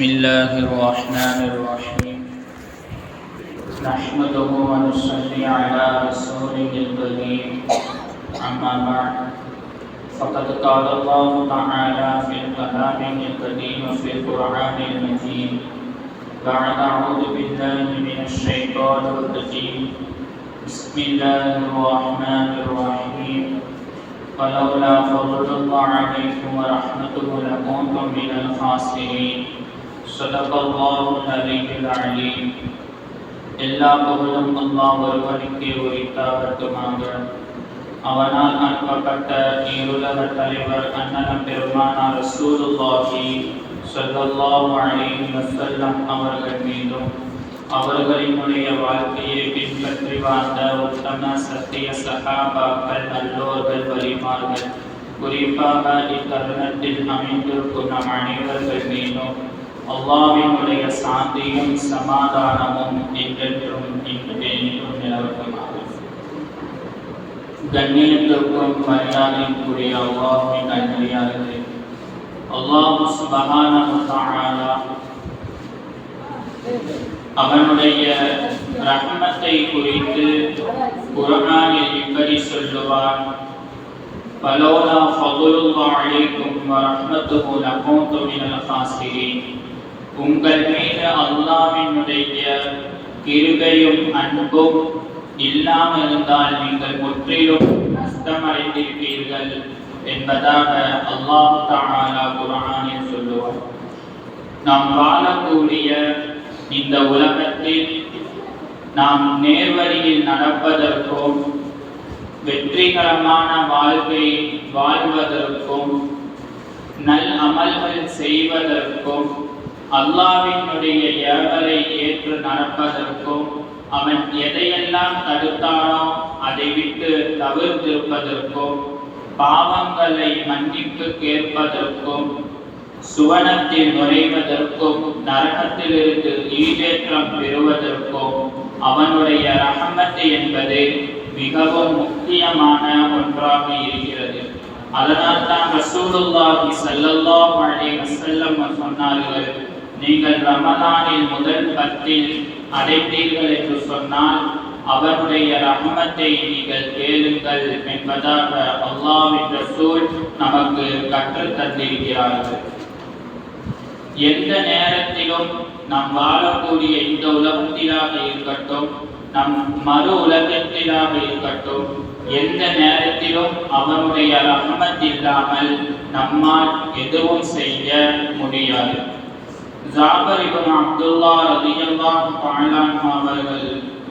بسم الله الرحمن الرحيم نحمده ونصلي على رسوله الكريم أما بعد فقد قال الله تعالى في كلامه القديم في القرآن المجيد بعد أعوذ بالله من الشيطان الرجيم بسم الله الرحمن الرحيم فلولا فضل الله عليكم ورحمته لكنتم من الخاسرين صدق الله العلي العليم எல்லா புகழும் அல்லாஹ் ஒருவனுக்கே உரித்தாகட்டுமாக. அவனால் அனுப்பப்பட்ட இருளக தலைவர் அண்ணலம் பெருமானார் ரசூலுல்லாஹி ஸல்லல்லாஹு அலைஹி வஸல்லம் அவர்கள் மீதும் அவர்களினுடைய வாழ்க்கையை பின்பற்றி வாழ்ந்த உத்தம சத்திய சஹாபாக்கள் நல்லோர்கள் வலிமார்கள் குறிப்பாக இத்தருணத்தில் அமைந்திருக்கும் நம் அனைவர்கள் மீதும் அல்லாஹ்வினுடைய சாந்தியும் சமாதானமும் என்றென்றும் என்றும் நிலவட்டுமாக. கண்ணியத்திற்கும் மரியாதைக்குரிய அல்லாஹ்வின் நல்லடியார்களே, அல்லாஹ் சுப்ஹானஹு வ தஆலா அவனுடைய ரஹ்மத்தை குறித்து குர்ஆனில் இப்படி சொல்லுவார்: ஃபலௌலா ஃபதுலுல்லாஹி அலைக்கும் வ ரஹ்மத்துஹு லகுன்தும் மினல் காஸிரீன். உங்கள் மீது அல்லாஹ்வினுடைய கிருபையும் அன்பும் இல்லாமல் இருந்தால் நீங்கள் முற்றிலும் நஷ்டமடைந்திருப்பீர்கள் என்பதாக அல்லாஹ் தஆலா குர்ஆனில் சொல்லுவார். நாம் வாழக்கூடிய இந்த உலகத்தில் நாம் நேர்வழியில் நடப்பதற்கும் வெற்றிகரமான வாழ்க்கை வாழ்வதற்கும் நல் அமல்கள் செய்வதற்கும் அல்லாஹ்வினுடைய ஏவலை ஏற்று நடப்பதற்கும் அவன் எதையெல்லாம் தடுத்தானோ அதை விட்டு தவிர்த்திருப்பதற்கும் பாவங்களை மன்னிப்பு கேட்பதற்கும் சுவனத்தில் நுழைவதற்கும் நரகத்திலிருந்து ஈடேற்றம் பெறுவதற்கும் அவனுடைய ரஹமத் என்பது மிகவும் முக்கியமான ஒன்றாக இருக்கிறது. அதனால் தான் ரசூலுல்லாஹி ஸல்லல்லாஹு அலைஹி வஸல்லம் சொன்னார்கள், நீங்கள் ரமலானில் முதல் 10 அடைந்தீர்கள் என்று சொன்னால் அவருடைய ரஹமத்தை நீங்கள் கேளுங்கள் என்பதாக அல்லாஹ்வின் ரசூல் நமக்கு கற்றுத் தந்திருக்கிறார்கள். எந்த நேரத்திலும் நாம் வாழக்கூடிய இந்த உலகத்திலாக இருக்கட்டும், நம் மறு உலகத்திலாக இருக்கட்டும், எந்த நேரத்திலும் அவனுடைய ரஹமத் இல்லாமல் நம்மால் எதுவும் செய்ய முடியாது. ஜாபர் இப்னு அப்துல்லாஹ் ரலியல்லாஹு தஆலா அவர்கள்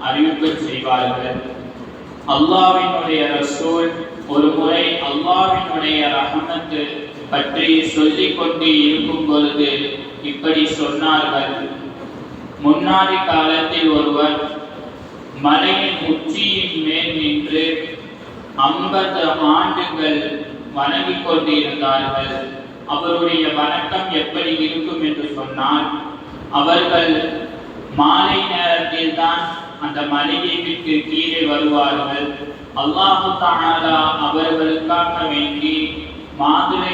அறிவிப்பு செய்வார்கள், அல்லாஹ்வினுடைய ரசூல் ஒரு முறை அல்லாஹ்வினுடைய ரஹமத் பற்றி சொல்லிக் கொண்டு இருக்கும் பொழுது இப்படி சொன்னார்கள்: முன்னாடி காலத்தில் ஒருவர் மலையின் உச்சியின் மேல் நின்று 50 ஆண்டுகள் வணங்கிக் கொண்டிருந்தார்கள். அவருடைய வணக்கம் எப்படி இருக்கும் என்று சொன்னால், அவர்கள் மாலை நேரத்தில் தான் அந்த மலையை விட்டு கீழே வருவார்கள். அல்லாஹ் தஆலா அவர்களுக்காக வேண்டி மாதுளை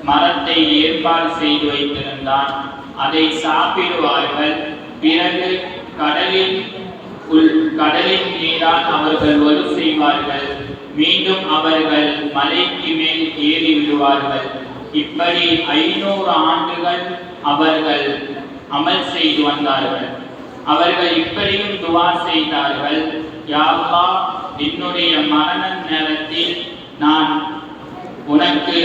மரத்தை ஏற்பாடு செய்து வைத்திருந்தான். அதை சாப்பிடுவார்கள். பிறகு கடலின் நீரால் அவர்கள் வலு செய்வார்கள். மீண்டும் அவர்கள் மலைக்கு மேல் ஏறி விடுவார்கள். இப்படி 500 ஆண்டுகள் அவர்கள் அமல் செய்து வந்தார்கள். அவர்கள் இப்படியும் துஆ செய்தார்கள்: யா அல்லாஹ், என்னுடைய மரண நேரத்தில் நான் உனக்கு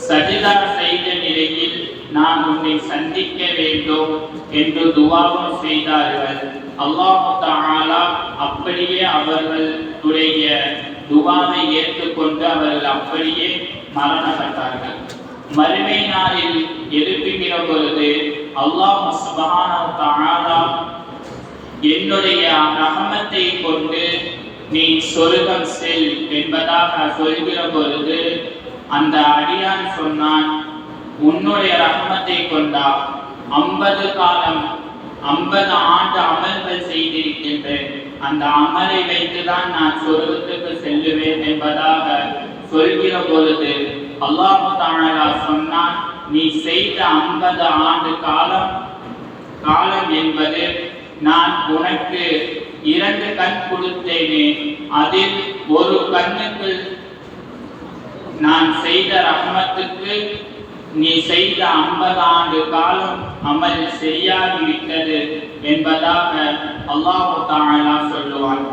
சஜிதா செய்த நிலையில் நான் உன்னை சந்திக்க வேண்டும் என்று துஆவும் செய்தார்கள். அல்லாஹ் தஆலா அப்படியே அவர்களுடைய துஆவை ஏற்றுக்கொண்டு அவர்கள் அப்படியே மரணப்பட்டார்கள். மறுமை நாளில் எழுப்புகிற பொழுது அல்லாஹ் சுப்ஹானஹு வ தஆலா என்னுடைய ரஹமத்தை கொண்டு நீ சொர்க்கம் செல் என்பதாக சொல்கிற பொழுது அந்த அடியான் சொன்னான், உன்னுடைய ரஹமத்தை கொண்டா 50 ஆண்டு அமல்கள் செய்திருக்கின்றேன், அந்த அமலை வைத்துதான் நான் சொர்க்கத்துக்கு செல்லுவேன் என்பதாக சொல்கிற பொழுது அல்லாஹ் தஆலா சொன்னான், நீ செய்த 50 ஆண்டு காலம் என்பது நான் உனக்கு 2 கண் கொடுத்தேனே, அதில் ஒரு கண்ணுக்கு நான் செய்த ரஹ்மத்துக்கு நீ செய்த 50 ஆண்டு காலம் அமல் சரியாகிவிட்டது என்பதாக அல்லாஹ் தஆலா சொல்லுவான்.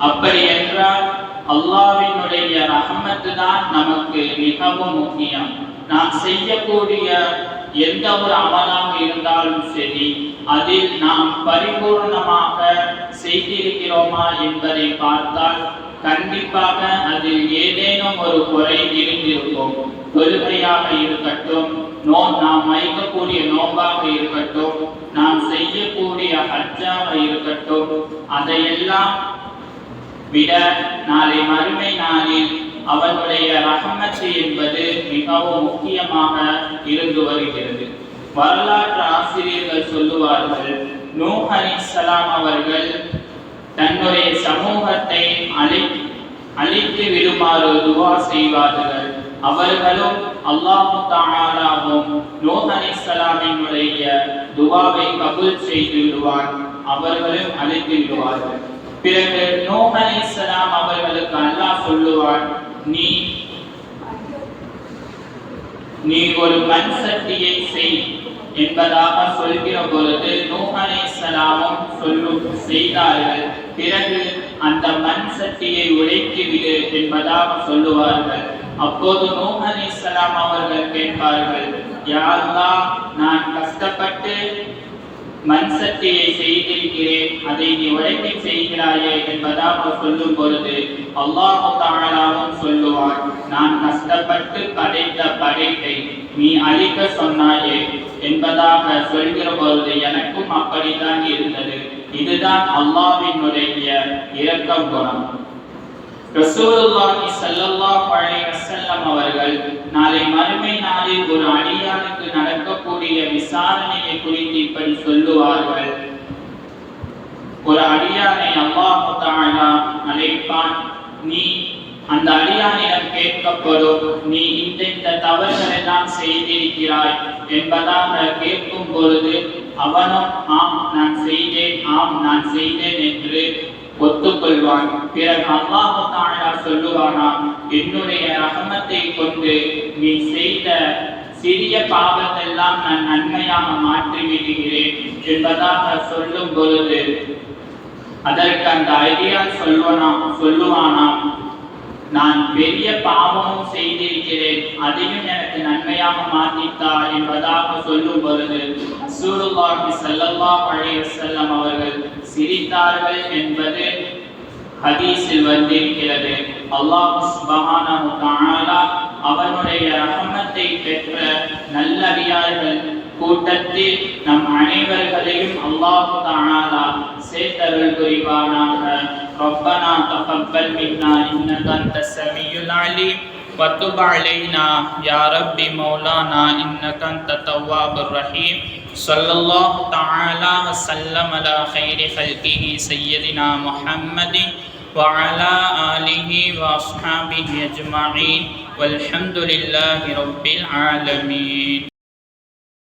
அப்படி என்றால் அல்லாஹ்வினுடைய ரஹ்மத்து தான் நமக்கு மிகவும் முக்கியம். நாம் செய்யக்கூடிய எந்த ஒரு அமலாக இருந்தாலும் சரி, அதில் நாம் பரிபூர்ணமாக செய்திருக்கிறோமா என்பதை பார்த்தால் கண்டிப்பாக அதில் ஏதேனும் ஒரு குறை இருந்திருக்கும். தொழுகையாக இருக்கட்டும், நாம் வைக்கக்கூடிய நோம்பாக இருக்கட்டும், நாம் செய்யக்கூடிய ஹஜ்ஜாக இருக்கட்டும், அதையெல்லாம் விட நாளை மறுமை நாளில் அவனுடைய ரஹமத்து என்பது மிகவும் முக்கியமாக இருந்து வருகிறது. வரலாற்று ஆசிரியர்கள் சொல்லுவார்கள், நூஹ் அலைஹிஸ்ஸலாம் அவர்கள் தன்னுடைய சமூகத்தை அழித்து விடுமாறு துவா செய்வார்கள். அவர்களும் அல்லாஹ் தஆலாவும் நூஹ் அலைஹிஸ்ஸலாமினுடைய துவாவை கபூல் செய்து விடுவார், அவர்களும் அழித்து விடுவார்கள். பிறகு நூஹ் அலைஹிஸ்ஸலாம் அவர்களுக்கு அல்லாஹ் சொல்லுவான், நீ ஒரு மண் சட்டியை செய் என்பதாக சொல்கிற பொழுது நூஹ் அலைஹிஸ்ஸலாமும் செய்தார்கள். பிறகு அந்த மண் சட்டியை உடைத்து விடு என்பதாக சொல்லுவார்கள். அப்போது நூஹ் அலைஹிஸ்ஸலாம் அவர்கள் கேட்பார்கள், யா அல்லாஹ், நான் கஷ்டப்பட்டு மண் சட்டியை செய்திருக்கிறேன், அதை நீ உடைக்க செய்கிறாயே என்பதாக சொல்லும் பொழுது அல்லாஹ் தஆலாவும் சொல்லுவான், நான் கஷ்டப்பட்டு படைத்த படைப்பை நீ அழிக்க சொன்னாயே என்பதாக சொல்கிற பொழுது எனக்கும் அப்படித்தான் இருந்தது. இதுதான் அல்லாஹ்வினுடைய இரக்கம் குணம். ரசூலுல்லாஹி ஸல்லல்லாஹு அலைஹி வஸல்லம் அவர்கள் நாளை மறுமை நாளில் ஒரு அடியானுக்கு நடக்கக்கூடிய விசாரணையை குறித்து இப்படி சொல்லுவார்கள். ஒரு அடியானை அல்லாஹ் தஆலா அழைப்பான். அந்த அடியானிடம் கேட்கப்படும், நீ இந்த தவறுகளை தான் செய்திருக்கிறாய் என்பதாக கேட்கும் பொழுது அவனும் ஆம் நான் செய்தேன் என்று ஒத்துக்கொள்வான். பிறகு அல்லாஹ் தஆலா சொல்லுவானாம், என்னுடைய ரஹமத்தை கொண்டு நீ செய்த சிறிய பாவத்தெல்லாம் நான் நன்மையாக மாற்றி விடுகிறேன் என்பதாக சொல்லும் பொழுது அதற்கு அந்த அடியான் சொல்லுவானாம், நான் பெரிய பாவமும் செய்திருக்கிறேன், அதையும் எனக்கு நன்மையாக மாற்றித்தா என்பதாக சொல்லும் பொழுது ரசூலுல்லாஹி ஸல்லல்லாஹு அலைஹி வஸல்லம் அவர்கள் சிரித்தார்கள் என்பது ஹதீஸில் வந்திருக்கிறது. அல்லாஹ் சுப்ஹானஹு வ தஆலா அவனுடைய ரஹமத்தை பெற்ற நல்லடியார்கள் கூட்டத்தில் நம் அனைவர்களையும் அல்லாஹ் தஆலா சேர்த்தருள் புரிவானாக. ربنا تقبل منا إنك أنت السميع العليم وتب علينا يا رب مولانا إنك أنت التواب الرحيم. صلى الله تعالى وسلم على خير خلقه سيدنا محمد وعلى آله وأصحابه أجمعين والحمد لله رب العالمين.